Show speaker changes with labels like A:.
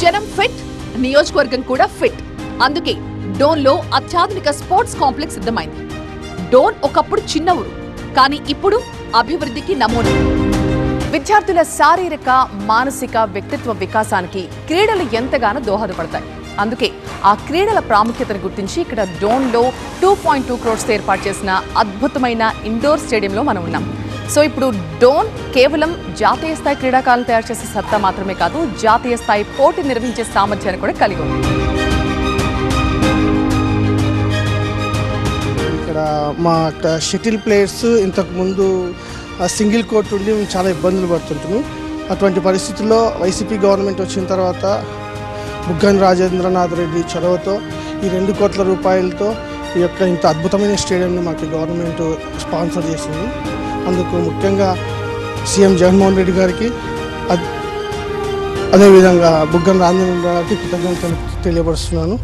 A: జనం ఫిట్, నియోజకవర్గం కూడా ఫిట్. అందుకే డోన్లో అత్యాధునిక స్పోర్ట్స్ కాంప్లెక్స్ సిద్ధమైంది. డోన్ ఒకప్పుడు చిన్న ఊరు, కానీ ఇప్పుడు అభివృద్ధికి నమూనా. విద్యార్థుల శారీరక, మానసిక, వ్యక్తిత్వ వికాసానికి క్రీడలు ఎంతగానో దోహదపడతాయి. అందుకే ఆ క్రీడల ప్రాముఖ్యతను గుర్తించి ఇక్కడ డోన్లో 2.2 crores ఏర్పాటు చేసిన అద్భుతమైన ఇండోర్ స్టేడియంలో మనం ఉన్నాం. సో ఇప్పుడు డోన్ కేవలం జాతీయ స్థాయి క్రీడాకారులు తయారు చేసే సత్తా మాత్రమే కాదు, జాతీయ స్థాయి పోటీ నిర్వహించే సామర్థ్యాన్ని కూడా కలిగి ఉంది.
B: ఇక్కడ మా షటిల్ ప్లేయర్స్ ఇంతకుముందు సింగిల్ కోర్ట్ ఉండి మేము చాలా ఇబ్బందులు పడుతుంటాము. అటువంటి పరిస్థితుల్లో వైసీపీ గవర్నమెంట్ వచ్చిన తర్వాత బుగ్గన రాజేంద్రనాథ్ రెడ్డి చొరవతో ఈ 2 కోట్ల రూపాయలతో ఈ యొక్క ఇంత అద్భుతమైన స్టేడియంని మాకు గవర్నమెంట్ స్పాన్సర్ చేసింది. అందుకు ముఖ్యంగా సీఎం జగన్మోహన్ రెడ్డి గారికి, అదేవిధంగా బుగ్గన రాజేంద్రనాథ్ గారికి కృతజ్ఞతలు తెలియపరుస్తున్నాను.